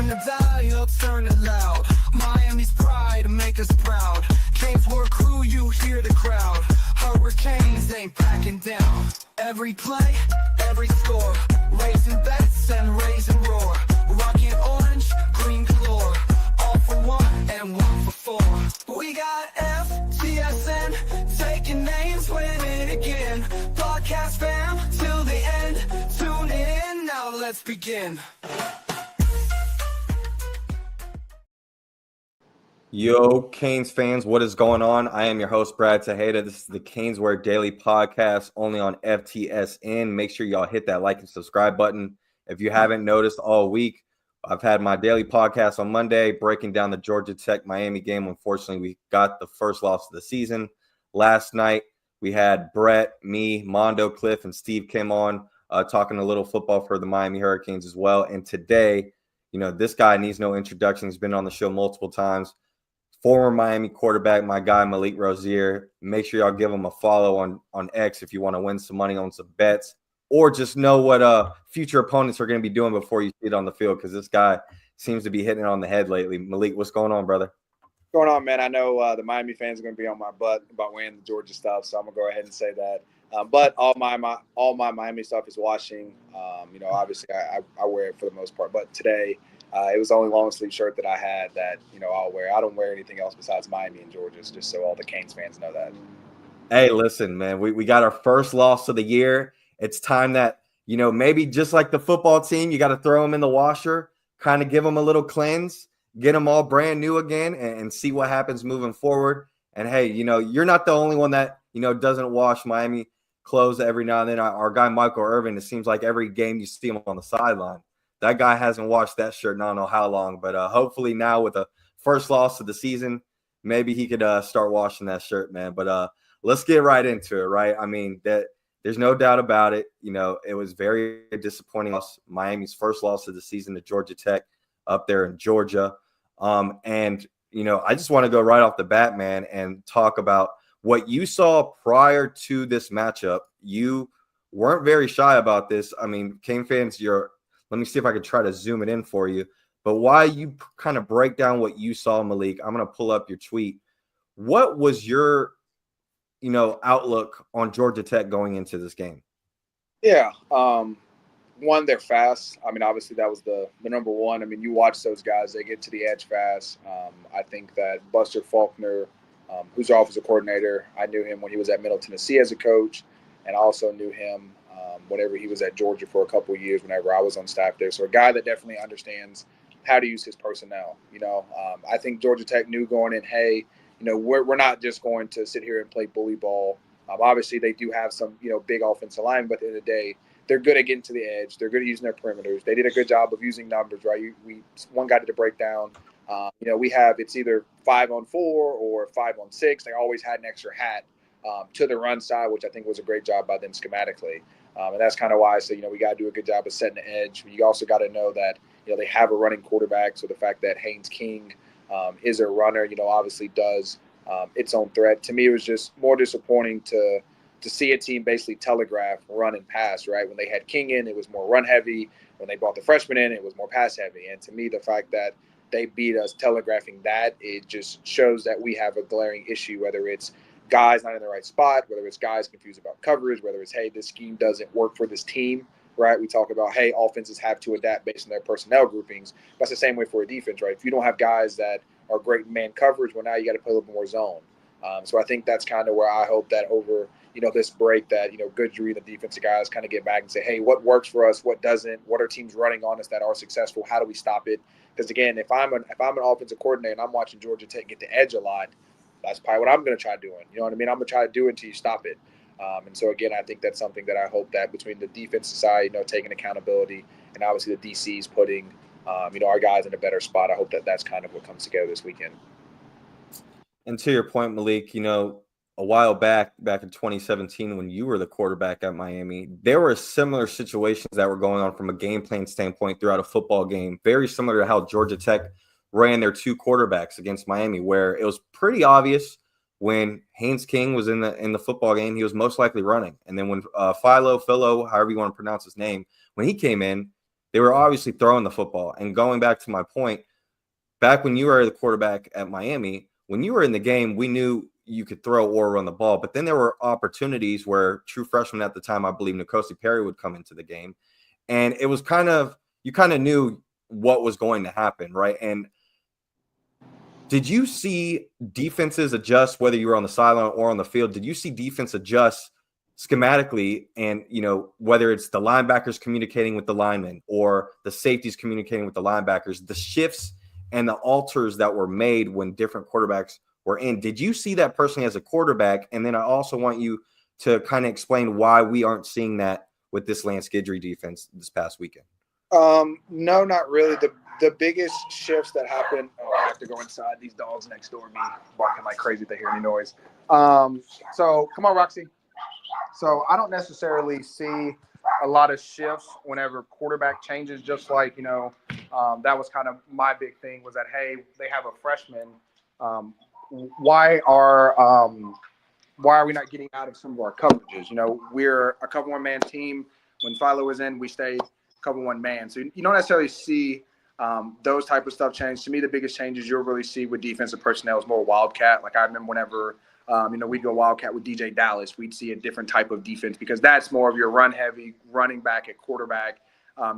Turn the volume, turn it loud. Miami's pride, make us proud. CanesWear crew, you hear the crowd. Hurricanes ain't backing down. Every play, every score. Raising bets and raising roar. Rocking orange, green galore. All for one and one for four. We got FTSN, taking names, winning again. Podcast fam, till the end. Tune in, now let's begin. Yo, Canes fans, what is going on? I am your host, Brad Tejeda. This is the CanesWear Daily Podcast, only on FTSN. Make sure y'all hit that like and subscribe button. If you haven't noticed all week, I've had my daily podcast on Monday, breaking down the Georgia Tech Miami game. Unfortunately, we got the first loss of the season. Last night, we had Brett, me, Mondo, Cliff, and Steve came on talking a little football for the Miami Hurricanes as well. And today, this guy needs no introduction. He's been on the show multiple times. Former Miami quarterback, my guy, Malik Rosier. Make sure y'all give him a follow on X if you want to win some money on some bets or just know what future opponents are going to be doing before you see it on the field, because this guy seems to be hitting it on the head lately. Malik, what's going on, brother? Going on, man. I know the Miami fans are going to be on my butt about wearing the Georgia stuff, so I'm going to go ahead and say that. But all my Miami stuff is washing. Obviously I wear it for the most part. But today it was the only long sleeve shirt that I had that, I'll wear. I don't wear anything else besides Miami and Georgia's, just so all the Canes fans know that. Hey, listen, man, we got our first loss of the year. It's time that, maybe just like the football team, you got to throw them in the washer, kind of give them a little cleanse, get them all brand new again and see what happens moving forward. And, hey, you're not the only one that, doesn't wash Miami clothes every now and then. Our guy, Michael Irvin, it seems like every game you see him on the sideline. That guy hasn't washed that shirt in I don't know how long. But hopefully now with the first loss of the season, maybe he could start washing that shirt, man. But let's get right into it, right? I mean, there's no doubt about it. It was very disappointing loss. Miami's first loss of the season to Georgia Tech up there in Georgia. I just want to go right off the bat, man, and talk about what you saw prior to this matchup. You weren't very shy about this. I mean, Cane fans, let me see if I can try to zoom it in for you. But while you kind of break down what you saw, Malik, I'm going to pull up your tweet. What was your, outlook on Georgia Tech going into this game? Yeah. One, they're fast. I mean, obviously that was the number one. I mean, you watch those guys, they get to the edge fast. I think that Buster Faulkner, who's our offensive coordinator, I knew him when he was at Middle Tennessee as a coach, and I also knew him whenever he was at Georgia for a couple of years whenever I was on staff there. So a guy that definitely understands how to use his personnel. I think Georgia Tech knew going in, hey, we're not just going to sit here and play bully ball. Obviously, they do have some, big offensive line, but at the end of the day, they're good at getting to the edge. They're good at using their perimeters. They did a good job of using numbers, right? One guy did a breakdown. We have it's either 5-on-4 or 5-on-6. They always had an extra hat to the run side, which I think was a great job by them schematically. And that's kind of why I say, we got to do a good job of setting the edge. You also got to know that, they have a running quarterback. So the fact that Haynes King is a runner, obviously does its own threat. To me, it was just more disappointing to see a team basically telegraph run and pass, right? When they had King in, it was more run heavy. When they brought the freshman in, it was more pass heavy. And to me, the fact that they beat us telegraphing that, it just shows that we have a glaring issue, whether it's guys not in the right spot, whether it's guys confused about coverage, whether it's, hey, this scheme doesn't work for this team, right? We talk about, hey, offenses have to adapt based on their personnel groupings. That's the same way for a defense, right? If you don't have guys that are great in man coverage, well, now you got to play a little more zone. So I think that's kind of where I hope that over, this break that, Goodry, the defensive guys kind of get back and say, hey, what works for us? What doesn't? What are teams running on us that are successful? How do we stop it? Because, again, if I'm an offensive coordinator and I'm watching Georgia Tech get the edge a lot, that's probably what I'm going to try doing. You know what I mean? I'm going to try to do it until you stop it. And so, again, I think that's something that I hope that between the defensive side, taking accountability, and obviously the DCs putting, our guys in a better spot, I hope that that's kind of what comes together this weekend. And to your point, Malik, a while back in 2017, when you were the quarterback at Miami, there were similar situations that were going on from a game plan standpoint throughout a football game, very similar to how Georgia Tech ran their two quarterbacks against Miami, where it was pretty obvious when Haynes King was in the football game, he was most likely running. And then when Philo, however you want to pronounce his name, when he came in, they were obviously throwing the football. And going back to my point, back when you were the quarterback at Miami, when you were in the game, we knew you could throw or run the ball. But then there were opportunities where true freshman at the time, I believe N'Kosi Perry would come into the game. And it was you kind of knew what was going to happen, right? And did you see defenses adjust, whether you were on the sideline or on the field? Did you see defense adjust schematically, and whether it's the linebackers communicating with the linemen or the safeties communicating with the linebackers, the shifts and the alters that were made when different quarterbacks were in? Did you see that personally as a quarterback? And then I also want you to kind of explain why we aren't seeing that with this Lance Guidry defense this past weekend. No, not really. The biggest shifts that happened. Oh, I have to go inside. These dogs next door me barking like crazy if they hear any noise. So come on, Roxy. So I don't necessarily see a lot of shifts whenever quarterback changes. Just like that was kind of my big thing was that, hey, they have a freshman. Why are we not getting out of some of our coverages? We're a cover one man team. When Philo was in, we stayed cover one man. So you don't necessarily see those type of stuff change. To me, the biggest changes you'll really see with defensive personnel is more wildcat. Like I remember whenever we'd go wildcat with DJ Dallas, we'd see a different type of defense because that's more of your run heavy running back at quarterback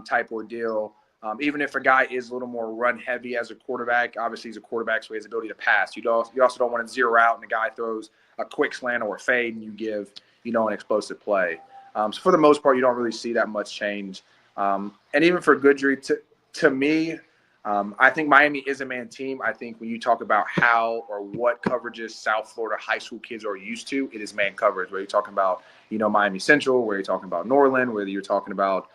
type ordeal. Even if a guy is a little more run heavy as a quarterback, obviously he's a quarterback, so he has the ability to pass. You also don't want to zero out and the guy throws a quick slant or a fade and you give an explosive play. So for the most part, you don't really see that much change. And even for Guidry, to me, I think Miami is a man team. I think when you talk about how or what coverages South Florida high school kids are used to, it is man coverage. Where you're talking about, Miami Central, where you're talking about Norland, whether you're talking about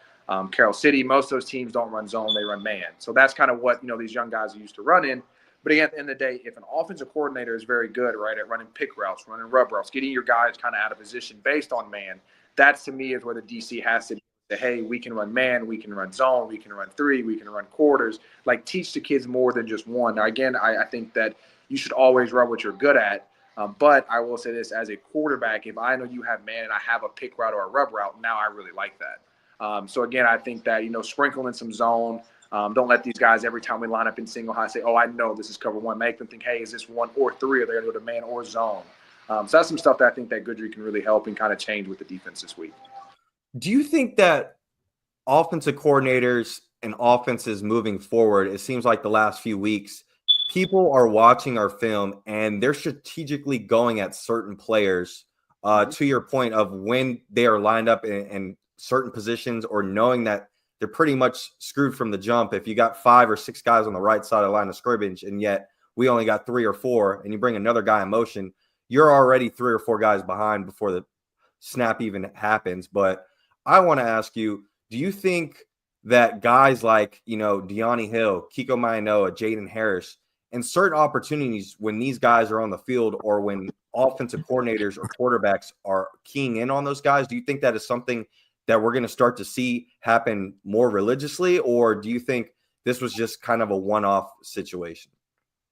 Carroll City, most of those teams don't run zone, they run man. So that's kind of what, these young guys are used to running. But again, at the end of the day, if an offensive coordinator is very good, right, at running pick routes, running rub routes, getting your guys kind of out of position based on man, that to me is where the DC has to be. Hey, we can run man, we can run zone, we can run three, we can run quarters. Like teach the kids more than just one. Now, again, I think that you should always run what you're good at. But I will say this, as a quarterback, if I know you have man and I have a pick route or a rub route, now I really like that. So again, I think that, sprinkle in some zone. Don't let these guys every time we line up in single high say, oh, I know this is cover one. Make them think, hey, is this one or three? Or they're going to go to man or zone. So that's some stuff that I think that Guidry can really help and kind of change with the defense this week. Do you think that offensive coordinators and offenses moving forward, it seems like the last few weeks, people are watching our film and they're strategically going at certain players to your point of when they are lined up in certain positions or knowing that they're pretty much screwed from the jump. If you got 5 or 6 guys on the right side of the line of scrimmage and yet we only got 3 or 4 and you bring another guy in motion, you're already 3 or 4 guys behind before the snap even happens. But I want to ask you, do you think that guys like, Deani Hill, Kiko Mainoa, Jaden Harris, and certain opportunities when these guys are on the field or when offensive coordinators or quarterbacks are keying in on those guys, do you think that is something that we're going to start to see happen more religiously? Or do you think this was just kind of a one-off situation?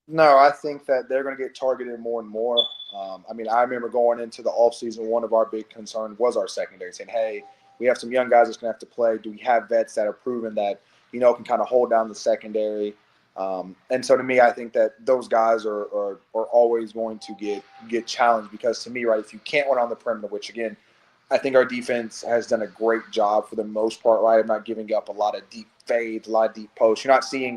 No, I think that they're going to get targeted more and more. I remember going into the offseason, one of our big concerns was our secondary, saying, hey, we have some young guys that's going to have to play. Do we have vets that are proven that, can kind of hold down the secondary? And so to me, I think that those guys are always going to get challenged because to me, right, if you can't win on the perimeter, which again, I think our defense has done a great job for the most part, right? I'm not giving up a lot of deep fades, a lot of deep posts. You're not seeing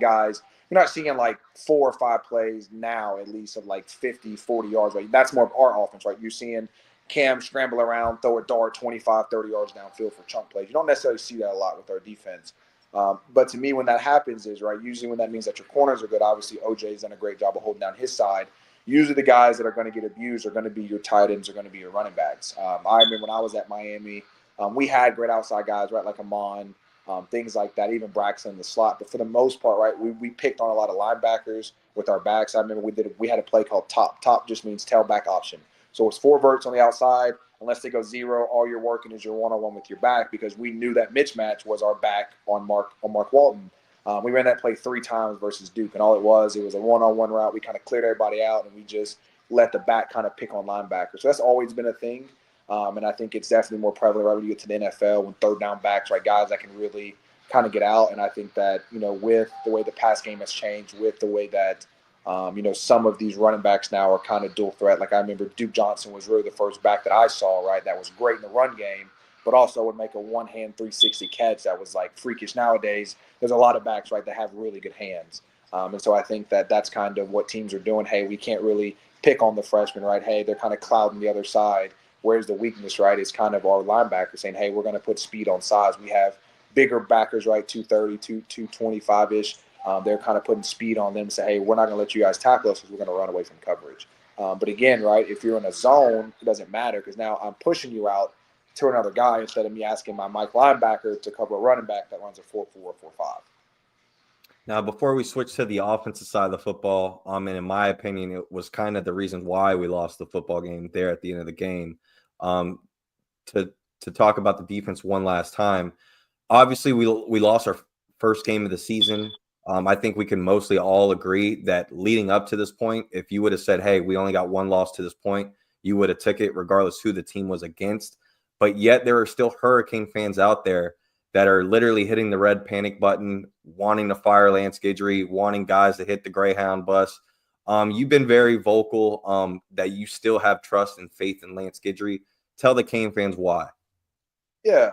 like 4 or 5 plays now, at least of like 50, 40 yards. Right? That's more of our offense, right? You're seeing Cam scramble around, throw a dart 25, 30 yards downfield for chunk plays. You don't necessarily see that a lot with our defense. But to me, when that happens is, right, usually when that means that your corners are good, obviously OJ's done a great job of holding down his side. Usually the guys that are going to get abused are going to be your tight ends, are going to be your running backs. I remember when I was at Miami, we had great outside guys, right, like Amon, things like that, even Braxton in the slot. But for the most part, right, we picked on a lot of linebackers with our backs. I remember we had a play called top. Top just means tailback option. So it's 4 verts on the outside. Unless they go 0, all you're working is your one-on-one with your back because we knew that mismatch was our back on Mark Walton. We ran that play 3 times versus Duke, and all it was a one-on-one route. We kind of cleared everybody out, and we just let the back kind of pick on linebackers. So that's always been a thing, and I think it's definitely more prevalent right when you get to the NFL when third down backs, right, guys that can really kind of get out. And I think that, with the way the pass game has changed, with the way that, some of these running backs now are kind of dual threat. Like I remember Duke Johnson was really the first back that I saw, right, that was great in the run game, but also would make a one-hand 360 catch that was like freakish. Nowadays, there's a lot of backs, right, that have really good hands. And so I think that that's kind of what teams are doing. Hey, we can't really pick on the freshmen, right? Hey, they're kind of clouding the other side. Where's the weakness, right? It's kind of our linebacker saying, hey, we're going to put speed on size. We have bigger backers, right, 230, 225-ish. They're kind of putting speed on them and say, hey, we're not going to let you guys tackle us because we're going to run away from coverage. But again, right, if you're in a zone, it doesn't matter because now I'm pushing you out to another guy instead of me asking my Mike linebacker to cover a running back that runs a 4-4, 4-5. Now, before we switch to the offensive side of the football, and in my opinion, it was kind of the reason why we lost the football game there at the end of the game. To talk about the defense one last time, obviously we lost our first game of the season. I think we can mostly all agree that leading up to this point, if you would have said, hey, we only got one loss to this point, you would have took it regardless who the team was against. But yet there are still Hurricane fans out there that are literally hitting the red panic button, wanting to fire Lance Guidry, wanting guys to hit the Greyhound bus. You've been very vocal that you still have trust and faith in Lance Guidry. Tell the Cane fans why. Yeah.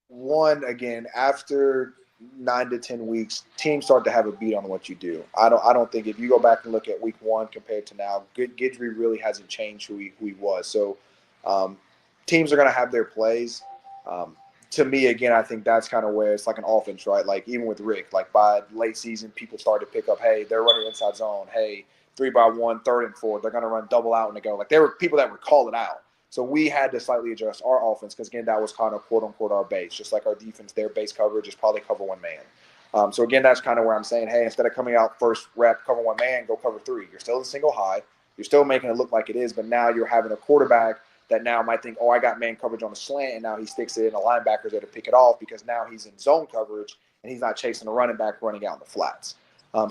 One, again, after 9 to 10 weeks, teams start to have a beat on what you do. I don't think if you go back and look at week 1 compared to now, Guidry really hasn't changed who he was. So teams are going to have their plays. To me, again, I think that's kind of where it's like an offense, right? Like even with Rick, like by late season, people started to pick up, hey, they're running inside zone. Hey, 3-by-1, 3rd and 4, they're going to run double out and they go. Like there were people that would call it out. So we had to slightly adjust our offense because, again, that was kind of quote-unquote our base. Just like our defense, their base coverage is probably cover one man. So, again, that's kind of where I'm saying, hey, instead of coming out first rep, cover one man, go cover 3. You're still in single high. You're still making it look like it is, but now you're having a quarterback that now might think, oh, I got man coverage on the slant, and now he sticks it in the linebackers there to pick it off because now he's in zone coverage and he's not chasing the running back running out in the flats.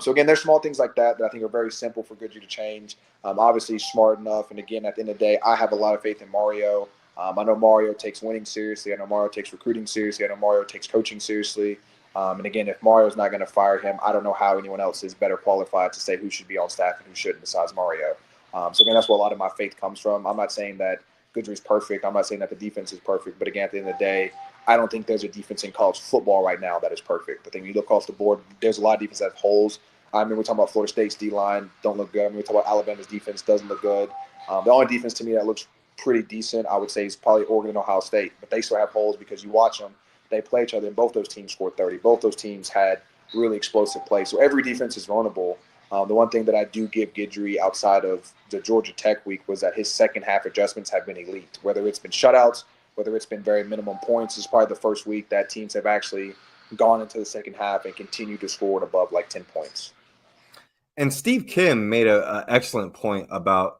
So, again, there's small things like that I think are very simple for Guidry to change. Obviously, he's smart enough. And, again, at the end of the day, I have a lot of faith in Mario. I know Mario takes winning seriously. I know Mario takes recruiting seriously. I know Mario takes coaching seriously. And, again, if Mario's not going to fire him, I don't know how anyone else is better qualified to say who should be on staff and who shouldn't besides Mario. So, again, that's where a lot of my faith comes from. I'm not saying that Guidry's perfect. I'm not saying that the defense is perfect. But, again, at the end of the day, I don't think there's a defense in college football right now that is perfect. I think you look across the board, there's a lot of defenses that have holes. I mean, we're talking about Florida State's D-line, don't look good. I mean, we're talking about Alabama's defense, doesn't look good. The only defense to me that looks pretty decent, I would say, is probably Oregon and Ohio State. But they still have holes because you watch them, they play each other, and both those teams scored 30. Both those teams had really explosive play. So every defense is vulnerable. The one thing that I do give Guidry outside of the Georgia Tech week was that his second half adjustments have been elite. Whether it's been shutouts, whether it's been very minimum points, this is probably the first week that teams have actually gone into the second half and continued to score above like 10 points. And Steve Kim made an excellent point about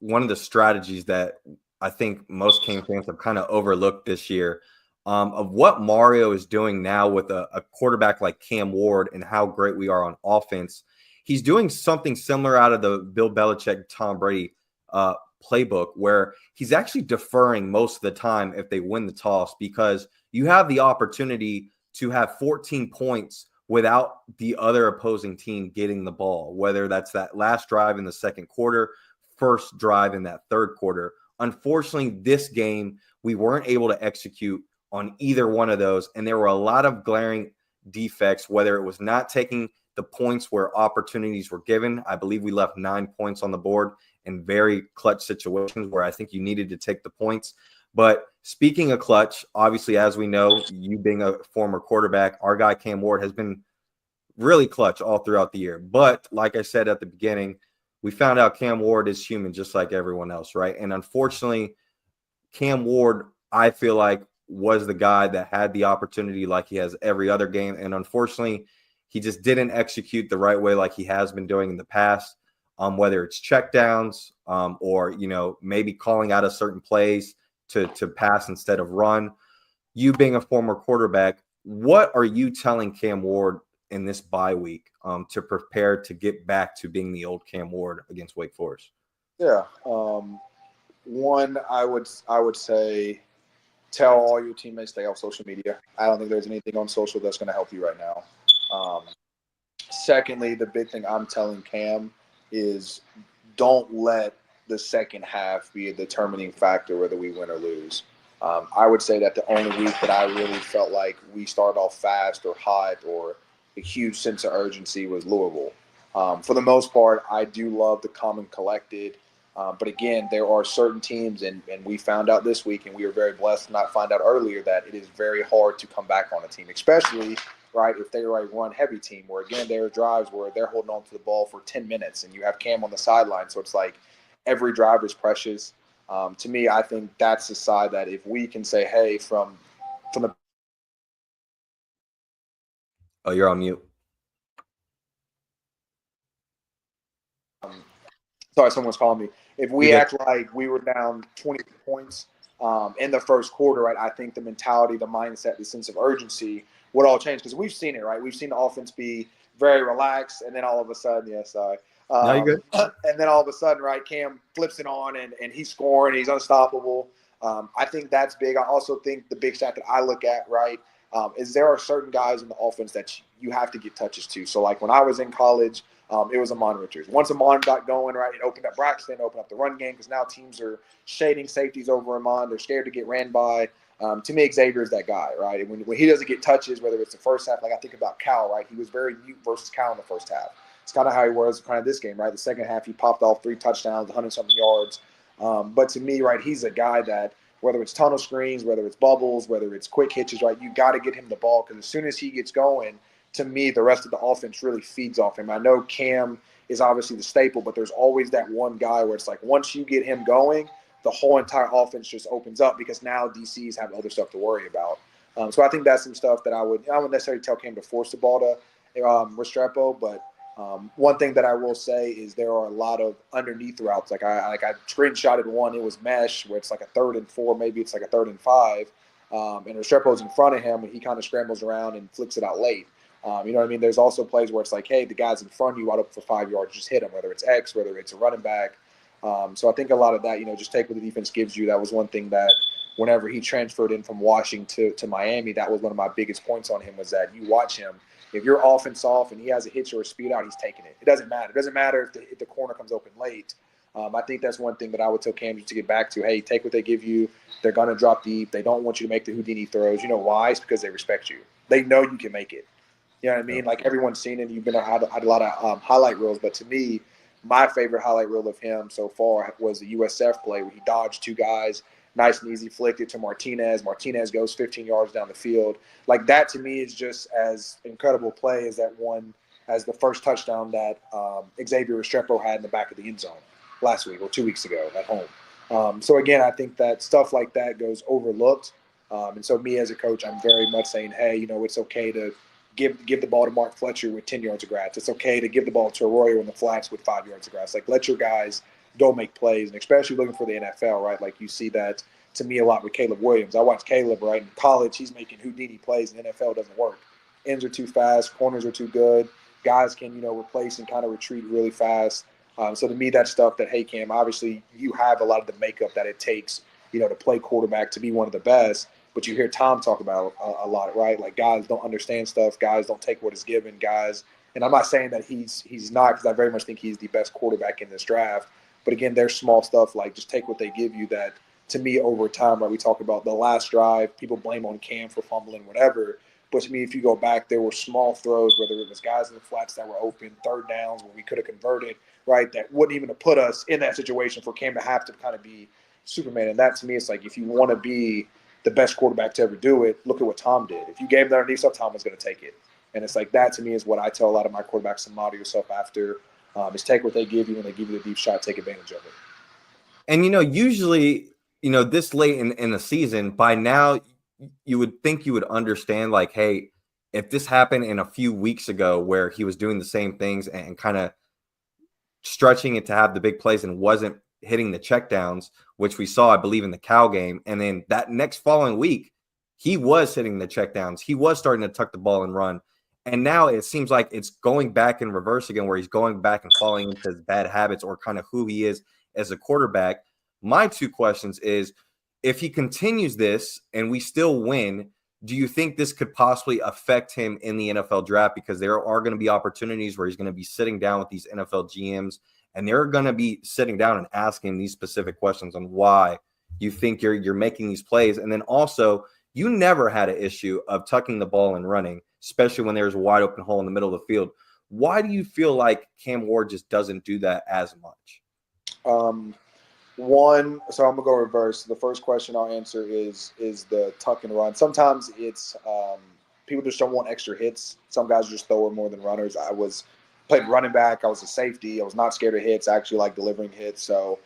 one of the strategies that I think most Cane fans have kind of overlooked this year of what Mario is doing now with a quarterback like Cam Ward and how great we are on offense. He's doing something similar out of the Bill Belichick, Tom Brady playbook where he's actually deferring most of the time if they win the toss because you have the opportunity to have 14 points without the other opposing team getting the ball, whether that's that last drive in the second quarter, first drive in that third quarter. Unfortunately, this game, we weren't able to execute on either one of those, and there were a lot of glaring defects, whether it was not taking the points where opportunities were given. I believe we left 9 points on the board in very clutch situations where I think you needed to take the points. But speaking of clutch, obviously, as we know, you being a former quarterback, our guy Cam Ward has been really clutch all throughout the year. But like I said at the beginning, we found out Cam Ward is human just like everyone else, right? And unfortunately, Cam Ward, I feel like, was the guy that had the opportunity like he has every other game. And unfortunately, he just didn't execute the right way like he has been doing in the past, whether it's checkdowns or, maybe calling out of certain plays to pass instead of run. You being a former quarterback, what are you telling Cam Ward in this bye week to prepare to get back to being the old Cam Ward against Wake Forest? Yeah. One, I would say tell all your teammates stay off social media. I don't think there's anything on social that's going to help you right now. Secondly, the big thing I'm telling Cam is don't let the second half be a determining factor whether we win or lose. I would say that the only week that I really felt like we started off fast or hot or a huge sense of urgency was Louisville. For the most part, I do love the calm and collected. But again, there are certain teams, and we found out this week, and we were very blessed to not find out earlier, that it is very hard to come back on a team, especially right if they are a run-heavy team where, again, there are drives where they're holding on to the ball for 10 minutes, and you have Cam on the sideline. So it's like every drive is precious. To me, I think that's the side that if we can say, hey, from the – Oh, you're on mute. Sorry, someone's calling me. If we act like we were down 20 points in the first quarter, right, I think the mentality, the mindset, the sense of urgency would all change because we've seen it, right? We've seen the offense be very relaxed, and then all of a sudden, No, you're good. And then all of a sudden, right, Cam flips it on, and he's scoring, he's unstoppable. I think that's big. I also think the big stat that I look at, right, is there are certain guys in the offense that you have to get touches to. So, like, when I was in college, it was Amon Richards. Once Amon got going, right, it opened up Braxton, opened up the run game because now teams are shading safeties over Amon. They're scared to get ran by. To me, Xavier is that guy, right? When he doesn't get touches, whether it's the first half, like I think about Cal, right? He was very mute versus Cal in the first half. It's kind of how he was kind of this game, right? The second half, he popped off 3 touchdowns, 100-something yards. But to me, right, he's a guy that whether it's tunnel screens, whether it's bubbles, whether it's quick hitches, right, you got to get him the ball because as soon as he gets going, to me, the rest of the offense really feeds off him. I know Cam is obviously the staple, but there's always that one guy where it's like once you get him going, the whole entire offense just opens up because now DCs have other stuff to worry about. So I think that's some stuff that I wouldn't necessarily tell Cam to force the ball to Restrepo, but one thing that I will say is there are a lot of underneath routes. Like I screenshotted one, it was mesh where it's like a 3rd and 4, maybe it's like a 3rd and 5, and Restrepo's in front of him and he kind of scrambles around and flicks it out late. You know what I mean? There's also plays where it's like, hey, the guy's in front of you out up for 5 yards, just hit him, whether it's X, whether it's a running back. So I think a lot of that, just take what the defense gives you. That was one thing that whenever he transferred in from Washington to Miami, that was one of my biggest points on him was that you watch him. If you're offense off and he has a hitch or a speed out, he's taking it. It doesn't matter. It doesn't matter if the corner comes open late. I think that's one thing that I would tell Cam to get back to. Hey, take what they give you. They're going to drop deep. They don't want you to make the Houdini throws. You know why? It's because they respect you. They know you can make it. You know what I mean? Like everyone's seen it. You've been had a lot of highlight reels. But to me, my favorite highlight reel of him so far was the USF play where he dodged 2 guys, nice and easy, flicked it to Martinez. Martinez goes 15 yards down the field. Like that to me is just as incredible play as that one, as the first touchdown that Xavier Restrepo had in the back of the end zone last week or 2 weeks ago at home. So again, I think that stuff like that goes overlooked. And so me as a coach, I'm very much saying, hey, it's okay to give the ball to Mark Fletcher with 10 yards of grass. It's okay to give the ball to Arroyo in the flats with 5 yards of grass. Like, let your guys go make plays, and especially looking for the NFL, right? Like, you see that, to me, a lot with Caleb Williams. I watched Caleb, right? In college, he's making Houdini plays, and the NFL doesn't work. Ends are too fast. Corners are too good. Guys can, replace and kind of retreat really fast. So to me, that's stuff that, hey, Cam, obviously you have a lot of the makeup that it takes, to play quarterback to be one of the best. But you hear Tom talk about a lot, right? Like guys don't understand stuff. Guys don't take what is given. Guys, and I'm not saying that he's not, because I very much think he's the best quarterback in this draft. But again, there's small stuff like just take what they give you that, to me, over time, right? We talk about the last drive. People blame on Cam for fumbling, whatever. But to me, if you go back, there were small throws, whether it was guys in the flats that were open, 3rd downs where we could have converted, right? That wouldn't even have put us in that situation for Cam to have to kind of be Superman. And that, to me, it's like if you want to be the best quarterback to ever do it, look at what Tom did. If you gave him the underneath stuff, Tom was going to take it. And it's like that, to me, is what I tell a lot of my quarterbacks to model yourself after, is take what they give you. When they give you the deep shot, take advantage of it. And, usually, this late in the season, by now, you would think you would understand, like, hey, if this happened in a few weeks ago where he was doing the same things and kind of stretching it to have the big plays and wasn't hitting the checkdowns, which we saw, I believe, in the Cal game. And then that next following week, he was hitting the checkdowns. He was starting to tuck the ball and run. And now it seems like it's going back in reverse again, where he's going back and falling into his bad habits or kind of who he is as a quarterback. My 2 questions is, if he continues this and we still win, do you think this could possibly affect him in the NFL draft? Because there are going to be opportunities where he's going to be sitting down with these NFL GMs, and they're going to be sitting down and asking these specific questions on why you think you're making these plays. And then also, you never had an issue of tucking the ball and running, especially when there's a wide open hole in the middle of the field. Why do you feel like Cam Ward just doesn't do that as much? One, so I'm gonna go reverse. The first question I'll answer is the tuck and run. Sometimes it's people just don't want extra hits. Some guys just throw it more than runners. Played running back. I was a safety. I was not scared of hits. I actually like delivering hits. So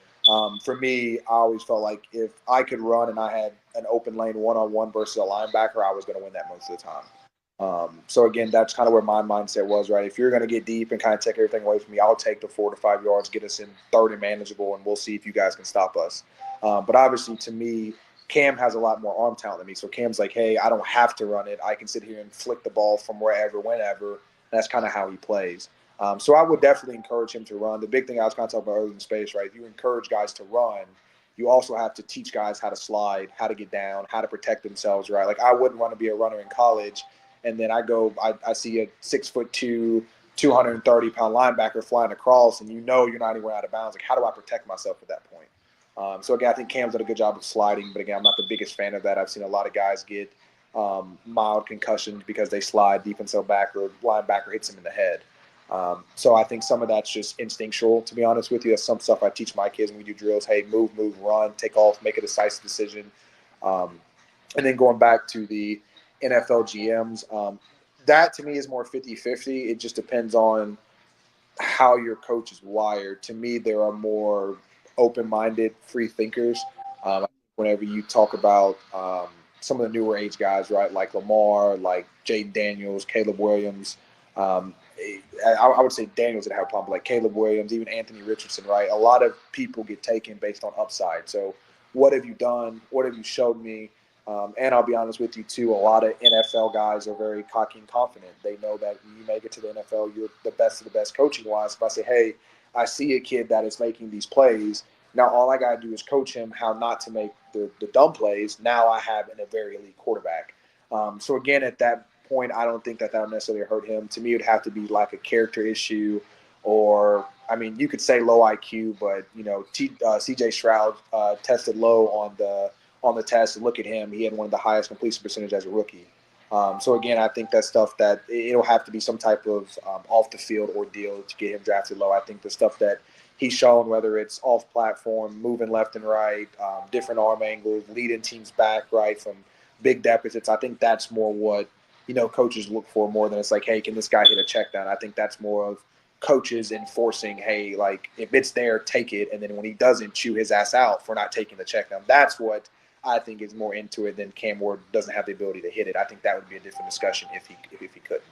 for me, I always felt like if I could run and I had an open lane one-on-one versus a linebacker, I was going to win that most of the time. So again, that's kind of where my mindset was, right? If you're going to get deep and kind of take everything away from me, I'll take the 4 to 5 yards, get us in third and manageable, and we'll see if you guys can stop us. But obviously, to me, Cam has a lot more arm talent than me. So Cam's like, hey, I don't have to run it. I can sit here and flick the ball from wherever, whenever. That's kind of how he plays. So I would definitely encourage him to run. The big thing I was kind of talking about earlier in space, right? If you encourage guys to run, you also have to teach guys how to slide, how to get down, how to protect themselves, right? Like I wouldn't want to be a runner in college, and then I see a 6'2", 230-pound linebacker flying across, and you're not anywhere out of bounds. Like, how do I protect myself at that point? So, again, I think Cam's done a good job of sliding, but, again, I'm not the biggest fan of that. I've seen a lot of guys get mild concussions because they slide, defensive back or linebacker hits them in the head. So I think some of that's just instinctual, to be honest with you. That's some stuff I teach my kids when we do drills. Hey, move, run, take off, make a decisive decision. And then going back to the NFL GMs, that to me is more 50-50. It just depends on how your coach is wired. To me, there are more open-minded, free thinkers. Whenever you talk about some of the newer age guys, right, like Lamar, like Jaden Daniels, Caleb Williams, I would say Daniels didn't have a problem, but like Caleb Williams, even Anthony Richardson, right? A lot of people get taken based on upside. So what have you done? What have you showed me? And I'll be honest with you, too, a lot of NFL guys are very cocky and confident. They know that you make it to the NFL, you're the best of the best coaching-wise. If I say, hey, I see a kid that is making these plays, now all I got to do is coach him how not to make the dumb plays. Now I have a very elite quarterback. So, again, at that point, I don't think that would necessarily hurt him. To me, it would have to be like a character issue or, I mean, you could say low IQ, but, C.J. Stroud tested low on the test. Look at him. He had one of the highest completion percentage as a rookie. So, again, I think that's stuff that it'll have to be some type of off-the-field ordeal to get him drafted low. I think the stuff that he's shown, whether it's off-platform, moving left and right, different arm angles, leading teams back, right, from big deficits, I think that's more what, coaches look for more than it's like, hey, can this guy hit a check down? I think that's more of coaches enforcing, hey, like, if it's there, take it. And then when he doesn't, chew his ass out for not taking the check down. That's what I think is more into it than Cam Ward doesn't have the ability to hit it. I think that would be a different discussion if he couldn't.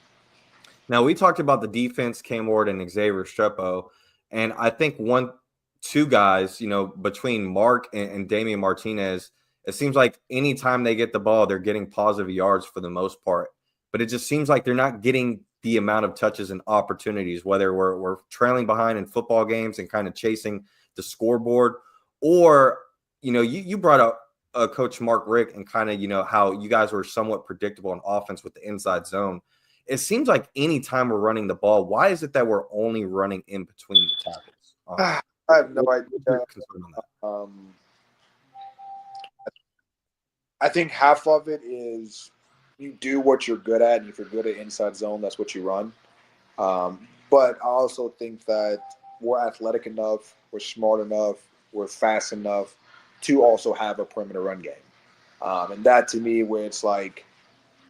Now, we talked about the defense, Cam Ward and Xavier Restrepo, and I think two guys, between Mark and Damian Martinez, it seems like anytime they get the ball, they're getting positive yards for the most part. But it just seems like they're not getting the amount of touches and opportunities, whether we're trailing behind in football games and kind of chasing the scoreboard, or, you brought up Coach Mark Richt and kind of, how you guys were somewhat predictable in offense with the inside zone. It seems like anytime we're running the ball, why is it that we're only running in between the tackles? I have no idea. I think half of it is you do what you're good at, and if you're good at inside zone, that's what you run. But I also think that we're athletic enough, we're smart enough, we're fast enough to also have a perimeter run game. And that, to me, where it's like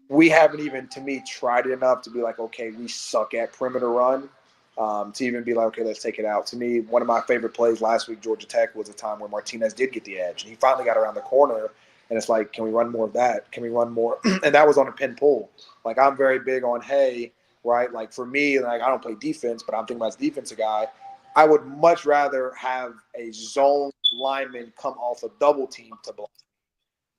we haven't even, to me, tried it enough to be like, okay, we suck at perimeter run, to even be like, okay, let's take it out. To me, one of my favorite plays last week, Georgia Tech, was a time where Martinez did get the edge. And he finally got around the corner, and it's like, can we run more of that? Can we run more? And that was on a pin pull. Like, I'm very big on, hey, right, like for me, like I don't play defense, but I'm thinking about as a defensive guy, I would much rather have a zone lineman come off a double team to block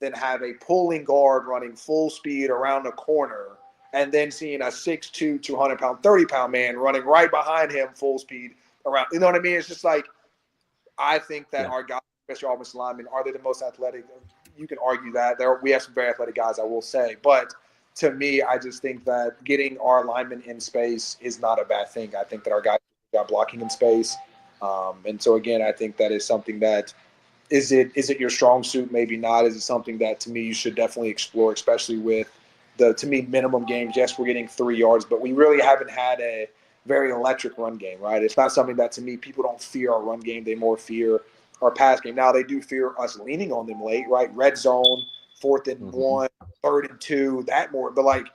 than have a pulling guard running full speed around the corner and then seeing a 6'2", 200-pound, 30-pound man running right behind him full speed around. You know what I mean? It's just like I think that our guys, especially offensive linemen, are they the most athletic? you can argue that we have some very athletic guys, I will say, but to me, I just think that getting our alignment in space is not a bad thing. I think that our guys got blocking in space, and so again, I think that is something that is it your strong suit? Maybe not. Is it something that to me you should definitely explore, especially with the to me minimum games? Yes, we're getting 3 yards, but we really haven't had a very electric run game, right? It's not something that to me people don't fear our run game; they more fear our pass game. Now they do fear us leaning on them late, right? Red zone, 4th and 1, 3rd and 2, that more. But like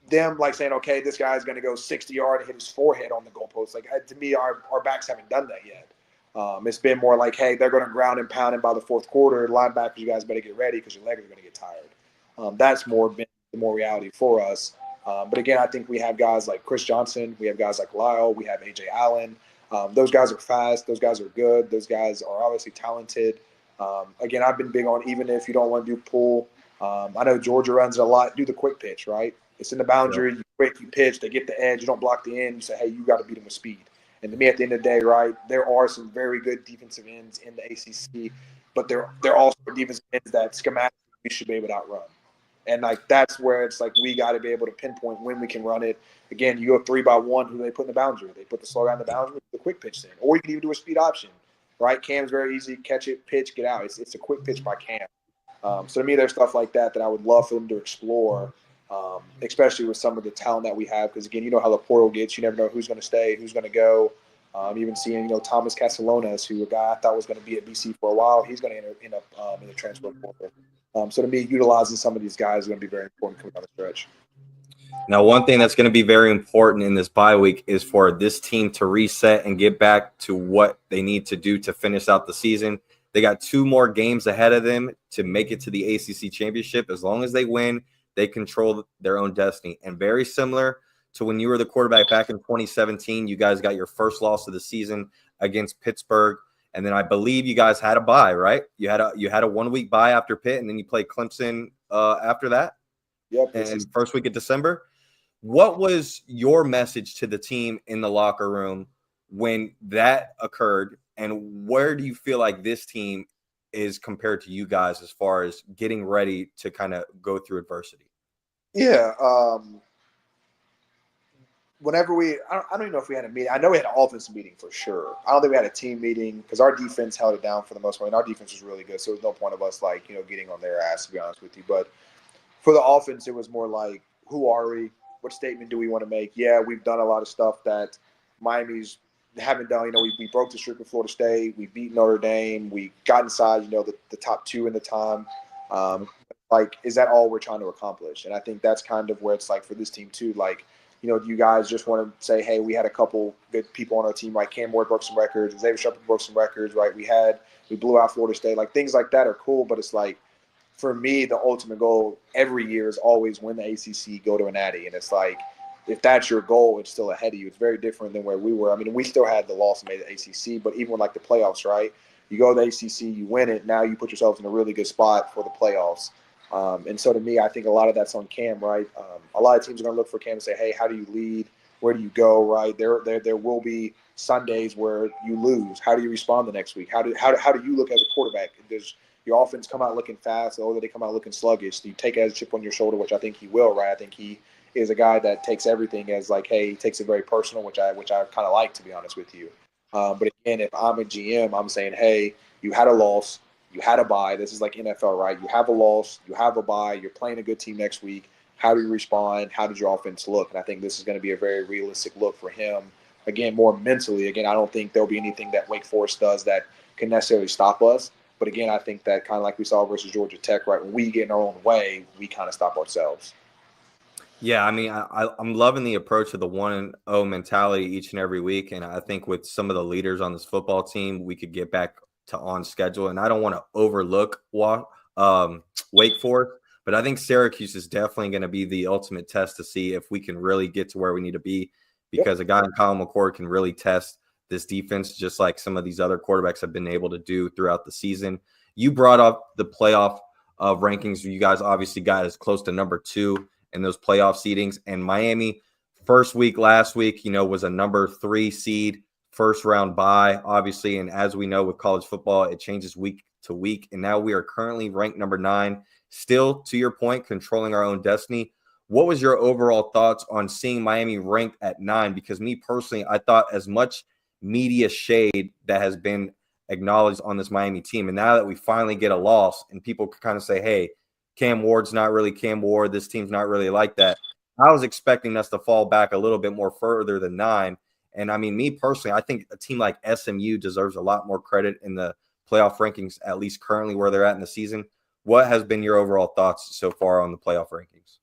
them, like saying, okay, this guy's going to go 60-yard and hit his forehead on the goalpost. Like to me, our backs haven't done that yet. It's been more like, hey, they're going to ground and pound it by the 4th quarter. Linebackers, you guys better get ready because your legs are going to get tired. That's more been the more reality for us. But again, I think we have guys like Chris Johnson. We have guys like Lyle. We have A.J. Allen. Those guys are fast. Those guys are good. Those guys are obviously talented. Again, I've been big on even if you don't want to do pull. I know Georgia runs it a lot. Do the quick pitch, right? It's in the boundary. You quick, you pitch. They get the edge. You don't block the end. You say, hey, you got to beat them with speed. And to me, at the end of the day, right, there are some very good defensive ends in the ACC, but there are also defensive ends that schematically we should be able to outrun. And, like, that's where it's like we got to be able to pinpoint when we can run it. Again, you go 3-by-1, who do they put in the boundary? They put the slow guy in the boundary, the quick pitch in. Or you can even do a speed option, right? Cam's very easy. Catch it, pitch, get out. It's a quick pitch by Cam. So to me, there's stuff like that I would love for them to explore, especially with some of the talent that we have. Because, again, you know how the portal gets. You never know who's going to stay, who's going to go. Even seeing, Thomas Castellanos, who a guy I thought was going to be at BC for a while, he's going to end up in the transfer portal. So to me, utilizing some of these guys is going to be very important coming down the stretch. Now, one thing that's going to be very important in this bye week is for this team to reset and get back to what they need to do to finish out the season. They got 2 more games ahead of them to make it to the ACC championship. As long as they win, they control their own destiny. And very similar to when you were the quarterback back in 2017, you guys got your first loss of the season against Pittsburgh. And then I believe you guys had a bye, right? You had a 1-week bye after Pitt, and then you played Clemson after that. Yep. And first week of December. What was your message to the team in the locker room when that occurred? And where do you feel like this team is compared to you guys as far as getting ready to kind of go through adversity? Yeah. Whenever I don't even know if we had a meeting. I know we had an offensive meeting for sure. I don't think we had a team meeting because our defense held it down for the most part. And our defense was really good. So there's no point of us getting on their ass, to be honest with you. But for the offense, it was more like, who are we? What statement do we want to make? Yeah, we've done a lot of stuff that Miami's haven't done. We broke the streak with Florida State. We beat Notre Dame. We got inside, the top 2 in the time. Is that all we're trying to accomplish? And I think that's kind of where it's like for this team too. Do you guys just want to say, hey, we had a couple good people on our team, right? Cam Ward broke some records. Xavier Shepard broke some records, right? We blew out Florida State. Things like that are cool, but it's like, for me, the ultimate goal every year is always win the ACC, go to a natty. And it's like, if that's your goal, it's still ahead of you. It's very different than where we were. I mean, we still had the loss and made the ACC, but even with the playoffs, right? You go to the ACC, you win it. Now you put yourselves in a really good spot for the playoffs. And so to me, I think a lot of that's on Cam, right? A lot of teams are going to look for Cam and say, hey, how do you lead? Where do you go, right? There will be Sundays where you lose. How do you respond the next week? How do you look as a quarterback? Does your offense come out looking fast, or do they come out looking sluggish? Do you take it as a chip on your shoulder, which I think he will, right? I think he is a guy that takes everything as hey, he takes it very personal, which I kind of like, to be honest with you. But again, if I'm a GM, I'm saying, hey, you had a loss, you had a bye. This is like NFL, right? You have a loss, you have a bye, you're playing a good team next week. How do you respond? How did your offense look? And I think this is going to be a very realistic look for him. Again, more mentally. Again, I don't think there'll be anything that Wake Forest does that can necessarily stop us. But again, I think that kind of like we saw versus Georgia Tech, right? When we get in our own way, we kind of stop ourselves. Yeah, I mean, I'm loving the approach of the 1-0 mentality each and every week. And I think with some of the leaders on this football team, we could get back to on schedule. And I don't want to overlook Wake Forest, but I think Syracuse is definitely going to be the ultimate test to see if we can really get to where we need to be, because a guy in Colin McCord can really test this defense, just like some of these other quarterbacks have been able to do throughout the season. You brought up the playoff rankings. You guys obviously got as close to number 2 in those playoff seedings. And Miami, first week last week, was a number 3 seed, first round bye, obviously. And as we know with college football, it changes week to week. And now we are currently ranked number 9, still, to your point, controlling our own destiny. What was your overall thoughts on seeing Miami ranked at 9? Because me personally, I thought as much media shade that has been acknowledged on this Miami team, and now that we finally get a loss and people kind of say, hey, Cam Ward's not really Cam Ward, this team's not really like that, I was expecting us to fall back a little bit more further than 9. And I mean, me personally, I think a team like SMU deserves a lot more credit in the playoff rankings, at least currently where they're at in the season. What has been your overall thoughts so far on the playoff rankings?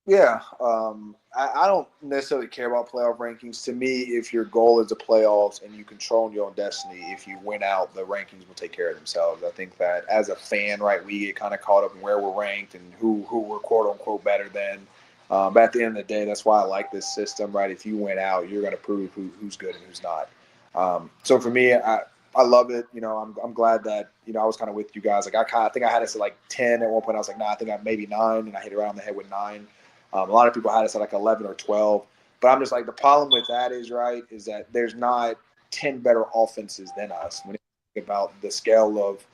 Yeah, I don't necessarily care about playoff rankings. To me, if your goal is the playoffs and you control your own destiny, if you win out, the rankings will take care of themselves. I think that as a fan, right, we get kind of caught up in where we're ranked and who we're quote unquote better than. But at the end of the day, that's why I like this system, right? If you win out, you're going to prove who's good and who's not. So for me, I love it. You know, I'm glad that, you know, I was kind of with you guys. Like I think I had us at like 10 at one point. I was like, nah, I think I'm maybe 9, and I hit around the head with 9. A lot of people had us at like 11 or 12. But I'm just like, the problem with that is, right, is that there's not 10 better offenses than us when you think about the scale of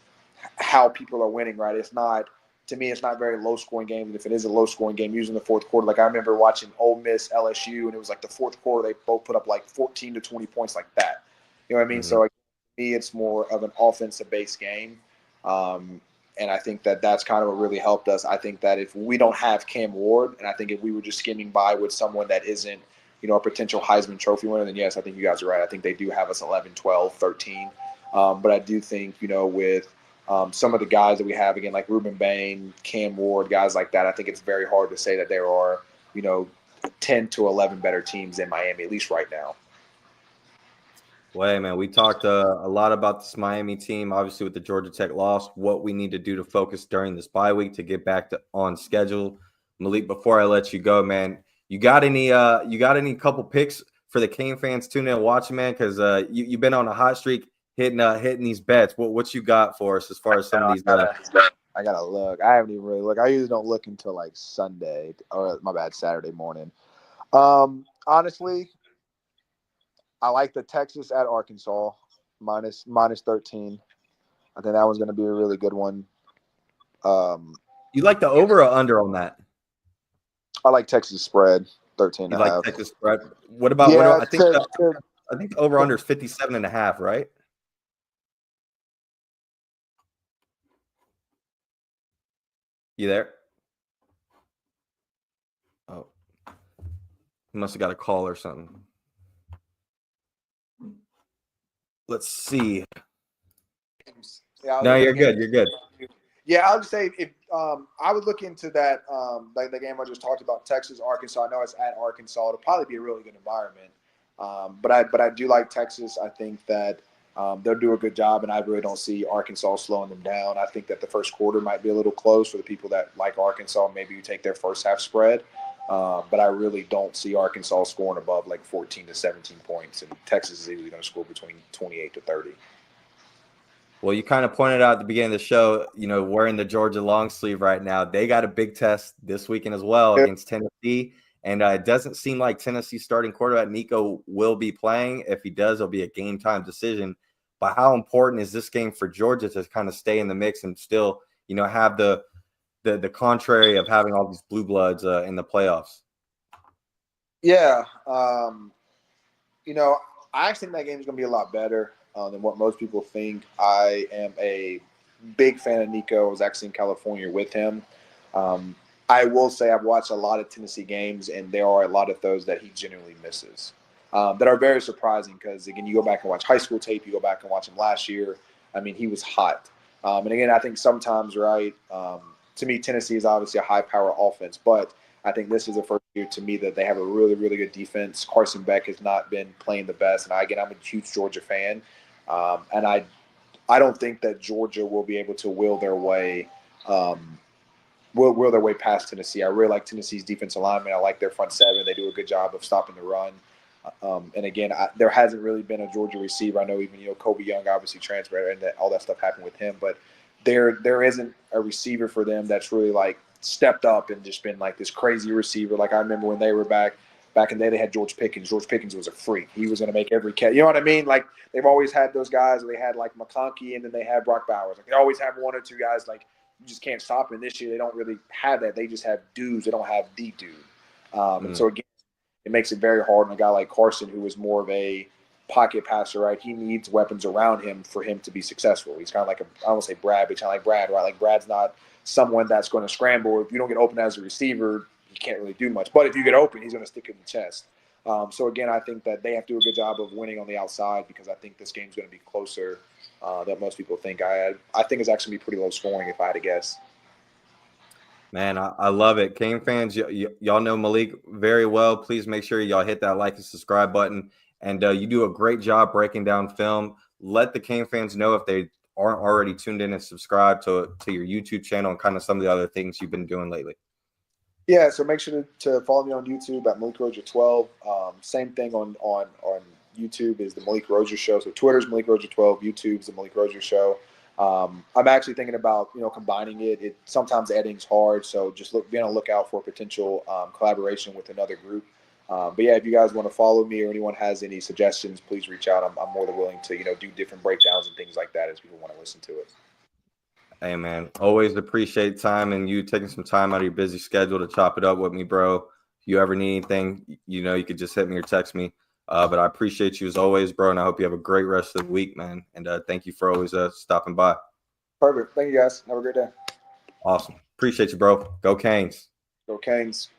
how people are winning, right? It's not, to me, it's not very low-scoring game. And if it is a low-scoring game, usually in the fourth quarter, like I remember watching Ole Miss, LSU, and it was like the fourth quarter, they both put up like 14 to 20 points like that. You know what I mean? Mm-hmm. So like, for me, it's more of an offensive-based game. And I think that that's kind of what really helped us. I think that if we don't have Cam Ward, and I think if we were just skimming by with someone that isn't, you know, a potential Heisman Trophy winner, then yes, I think you guys are right. I think they do have us 11, 12, 13. But I do think, you know, with some of the guys that we have, again, like Ruben Bain, Cam Ward, guys like that, I think it's very hard to say that there are, you know, 10 to 11 better teams in Miami, at least right now. Well, hey, man, we talked a lot about this Miami team, obviously with the Georgia Tech loss, what we need to do to focus during this bye week to get back to on schedule. Malik, before I let you go, man, you got any couple picks for the Cane fans tuning in and watching, man? Because you've been on a hot streak hitting these bets. What you got for us as far as some of these? I gotta look. I haven't even really looked. I usually don't look until like Sunday or Saturday morning. Honestly, I like the Texas at Arkansas minus 13. I think that one's going to be a really good one. You like the over or under on that? I like Texas spread 13 You and a half. like Texas spread? What about? Yeah, I think the over under is 57.5, right? You there? Oh, he must have got a call or something. Let's see. Yeah, No, you're good. You're good. Yeah, I would say if I would look into that, like the game I just talked about, Texas, Arkansas. I know it's at Arkansas. It'll probably be a really good environment. But I do like Texas. I think that they'll do a good job, and I really don't see Arkansas slowing them down. I think that the first quarter might be a little close for the people that like Arkansas. Maybe you take their first half spread. But I really don't see Arkansas scoring above like 14 to 17 points, and Texas is easily going to score between 28 to 30. Well, you kind of pointed out at the beginning of the show, you know, wearing the Georgia long sleeve right now. They got a big test this weekend as well against Tennessee. And it doesn't seem like Tennessee's starting quarterback Nico will be playing. If he does, it'll be a game time decision. But how important is this game for Georgia to kind of stay in the mix and still, you know, have the contrary of having all these blue bloods in the playoffs? Yeah. You know, I actually think that game is going to be a lot better than what most people think. I am a big fan of Nico. I was actually in California with him. I will say I've watched a lot of Tennessee games, and there are a lot of those that he genuinely misses that are very surprising because, again, you go back and watch high school tape, you go back and watch him last year. I mean, he was hot. And, again, I think sometimes, right, to me, Tennessee is obviously a high-power offense, but I think this is the first year to me that they have a really, really good defense. Carson Beck has not been playing the best, and I'm a huge Georgia fan, and I don't think that Georgia will be able to will their way past Tennessee. I really like Tennessee's defensive alignment. I like their front seven. They do a good job of stopping the run. And again, there hasn't really been a Georgia receiver. I know even Kobe Young obviously transferred, and all that stuff happened with him, but there isn't a receiver for them that's really like stepped up and just been like this crazy receiver. Like I remember when they were back back in the day they had George Pickens. George Pickens was a freak. He was going to make every catch. You know what I mean? Like they've always had those guys. They had like McConkey, and then they had Brock Bowers. Like they always have one or two guys like you just can't stop. And this year they don't really have that. They just have dudes. They don't have the dude. And so again, it makes it very hard on a guy like Carson, who is more of a pocket passer, right? He needs weapons around him for him to be successful. He's kind of like I won't say Brad, but he's kind of like Brad, right? Like Brad's not someone that's going to scramble. If you don't get open as a receiver, you can't really do much. But if you get open, he's going to stick it in the chest. So again, I think that they have to do a good job of winning on the outside because I think this game's going to be closer than most people think. I think it's actually going to be pretty low scoring if I had to guess. Man, I love it. Cane fans, y'all know Malik very well. Please make sure y'all hit that like and subscribe button. And you do a great job breaking down film. Let the Cane fans know if they aren't already tuned in and subscribed to your YouTube channel and kind of some of the other things you've been doing lately. Yeah, so make sure to follow me on YouTube at Malik Rosier 12. Same thing on YouTube is the Malik Rosier Show. So Twitter's Malik Rosier 12, YouTube's the Malik Rosier Show. I'm actually thinking about combining it. Sometimes editing's hard, so just be on the lookout for potential collaboration with another group. But yeah, if you guys want to follow me or anyone has any suggestions, please reach out. I'm more than willing to do different breakdowns and things like that as people want to listen to it. Hey man, always appreciate time and you taking some time out of your busy schedule to chop it up with me, bro. If you ever need anything, you could just hit me or text me. But I appreciate you as always, bro, and I hope you have a great rest of the week, man. And thank you for always stopping by. Perfect. Thank you, guys. Have a great day. Awesome. Appreciate you, bro. Go Canes. Go Canes.